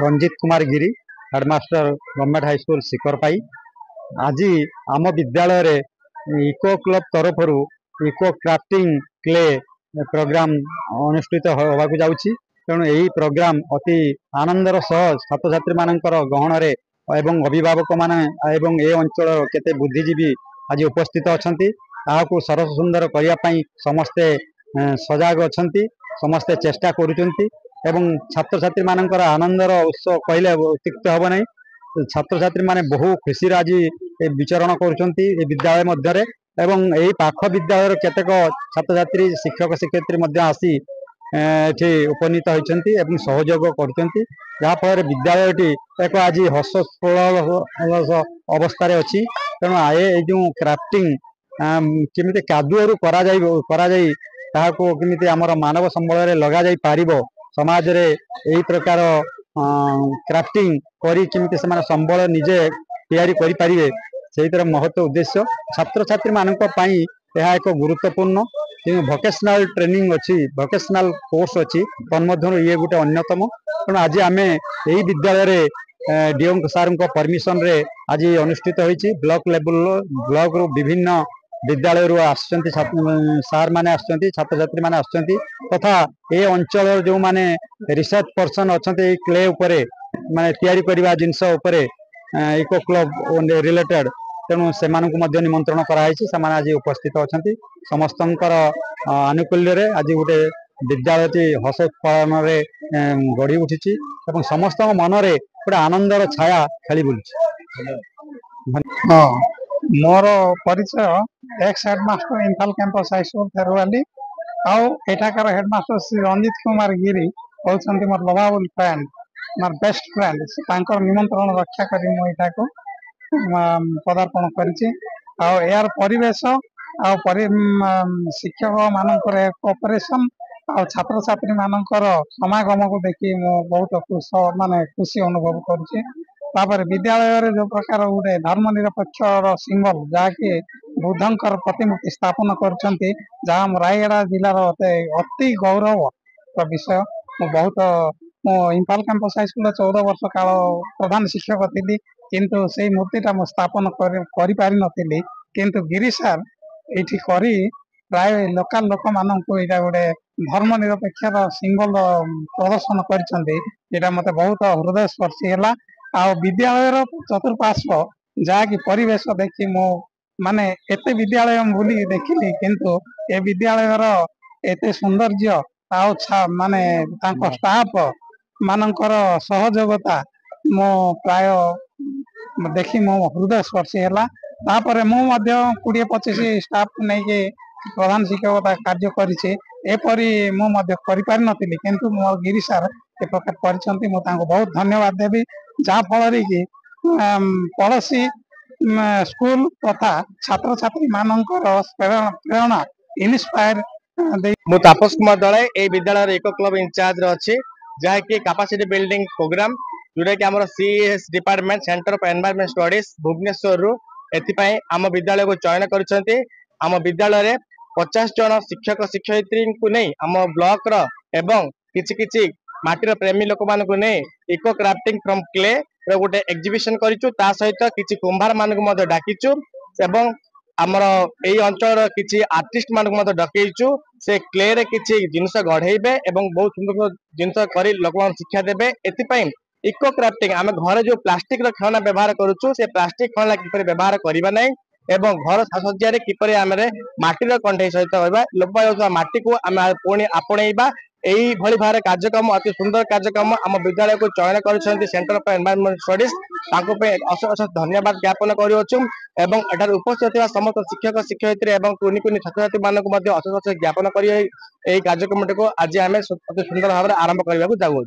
रंजित कुमार गिरी headmaster government high school सिकरपाई। आज आम विद्यालय रे इको क्लब तरफ इको क्राफ्टिंग क्ले प्रोग्राम अनुष्ठित होगाकू जाउछि। तेणु यही प्रोग्राम अति आनंदर सह छात्र छात्री मानकर गहन रे एवं अभिभावक माने एवं ए अंचल केते बुद्धिजीवी आज उपस्थित अछंती। ताहाकू सरस सुंदर करिया पई समस्ते सजाग अछंती, समस्ते चेष्टा करूचंती एवं छात्र छात्री मानकर आनंदर उत्सव कहले अत्युक्त हब नहीं। छात्र छात्री माने बहु खुशी आज विचरण करुचंती विद्यालय मध्य एवं यही पाख विद्यालय केतेक छात्र छात्री शिक्षक शिक्षयित्री मध्य आसी एठी उपनीत होइचंती एवं सहयोग करुचंती। जहा फल विद्यालयटी एक आज हसस्फल अवस्था अच्छी। तेणु आए जो क्राफ्टिंग केमिति कादुअरु करा जाई ताहाको केमिति हमर मानव संबल लगा जाई पारिबो, समाज रे एही प्रकार क्राफ्टिंग करी केमिति से संबल निजे तैयारी करि पारिबे सेहितर महत्व उद्देश्य छात्र छात्री मानक पई यह एक गुरुत्वपूर्ण भोकेशनल ट्रेनिंग अच्छी, भोकेशनल कोर्स अच्छी तन्मध्य ये गोटे अन्यतम। तेणु आज आम यही विद्यालय डीओ सार परमिशन रे आज अनुष्ठित होइछि। ब्लॉक लेवल ब्लॉक रु विभिन्न विद्यालय रु आसचंती सार माने आसचंती, छात्र छात्री माने आसचंती तथा ए अंचल जो माने रिसर्च पर्सन अछंती क्ले उपरे माने तैयारी करबा जिंस उपरे इको क्लब रिलेटेड। तेणु से निमंत्रण कराई आज उपस्थित अछंती। समस्तंकर आनुकूल्य रे आज गोटे विद्यालय हस पालन गढ़ी उठी और समस्त मन रे गोटे आनंदर छाया खेली बुलुछि। हाँ, मोर परिचय ex headmaster Imphal campus high school फेरवाली आउ एठाकार हेडमास्टर श्री रंजित कुमार गिरी होउछंती मोर लवाबुल फ्रेंड, मोर बेस्ट फ्रेंड। तांकर निमंत्रण रक्षा करी मो एठा को पदार्पण करिछि। आउ यार परिवेश आउ शिक्षक मानकर कोऑपरेशन आउ छात्र छात्री मानकर समागम को देखि मो बहुत खुशी अनुभव करुछि। तापर विद्यालय जो प्रकार गोटे धर्मनिरपेक्ष सिंबल जहाँकि बुद्धंकर प्रतिमूर्ति स्थापन करछंती, जहाँ रायगड़ा जिलार अति गौरव विषय। बहुत इम्फाल कैंपस हाई स्कूल 14 वर्ष काल प्रधान शिक्षक थी, किंतु से मूर्तिटा मु स्थापन करि पारि नथिली। किंतु गिरी सार एठी करी प्राय लोकाल लोक मानक एटा गोटे धर्मनिरपेक्ष सिंबल प्रदर्शन करछंती, जेटा मते बहुत हृदय स्पर्शी हैला। आ विद्यालय चतुर्पार्श्व जहाँकि परिवेश देखी मो माने एते विद्यालय बुली देखिली, किंतु ए विद्यालयर एते सौंदर्य आउ माने तांको स्टाफ मानकर सहयोगिता मो प्राय देखी मो हृदय स्पर्शी हैला। तापरे मो मध्य 20-25 स्टाफ नै के प्रधान शिक्षकता कार्य करिछि। एपरि मो मध्य करि पारि नथिली, किंतु मो गिरी सार ए प्रकार परिचंती, मो तांको बहुत धन्यवाद देबी। जहाँ फल कि पड़ोशी स्कूल तथा छात्र छात्री मानकर प्रेरणा इन्स्पायर मु तापस कुमार दले ए विद्यालय इको क्लब इंचार्ज अच्छी, जहाँकि कैपेसिटी बिल्डिंग प्रोग्राम जोटा कि आम CS department centre of environment studies Bhubaneswar रु एथिपाई आम विद्यालय को चयन करछंती। आम विद्यालय 50 जन शिक्षक शिक्षयित्री को नहीं आम ब्लॉक रो एवं किछि किछि माटीर प्रेमी लोक मान को नहीं इको क्राफ्टिंग फ्रॉम क्ले गोटे एग्जिबिशन करिचु। ता सहित किछि कुंभार मान को मध्य डाकिचु एवं आमर एई अंचल किछि आर्टिस्ट मान को मध्य डकैचु। से क्ले रे किछि जिंस गढेइबे एवं बहुत सुंदर जिंस करी लोक मान शिक्षा देबे। एथिपाई इको क्राफ्टिंग आम घर जो प्लास्टिक रो खेलना व्यवहार करूचु, से प्लास्टिक खेलना किपरि व्यवहार करिबा नै एवं घर साजसज्जा रे किपरि आमरे माटीर कंठे सहित होइबा लोप माटी को आम पुणी आपणेइबा। यही भली भाव कार्यक्रम अति सुंदर कार्यक्रम आम विद्यालय को चयन कर सेंटर ऑफ एनवायरनमेंट स्टडीज अशेष अशेष धन्यवाद ज्ञापन करुँ। एवं एठार उपस्थित समस्त शिक्षक शिक्षयित्री एवं कुनि कुनि छात्र छात्री मानक अशेष अशेष ज्ञापन कर कार्यक्रम को आज आम अति सुंदर भाव आरंभ करने को जाऊँ।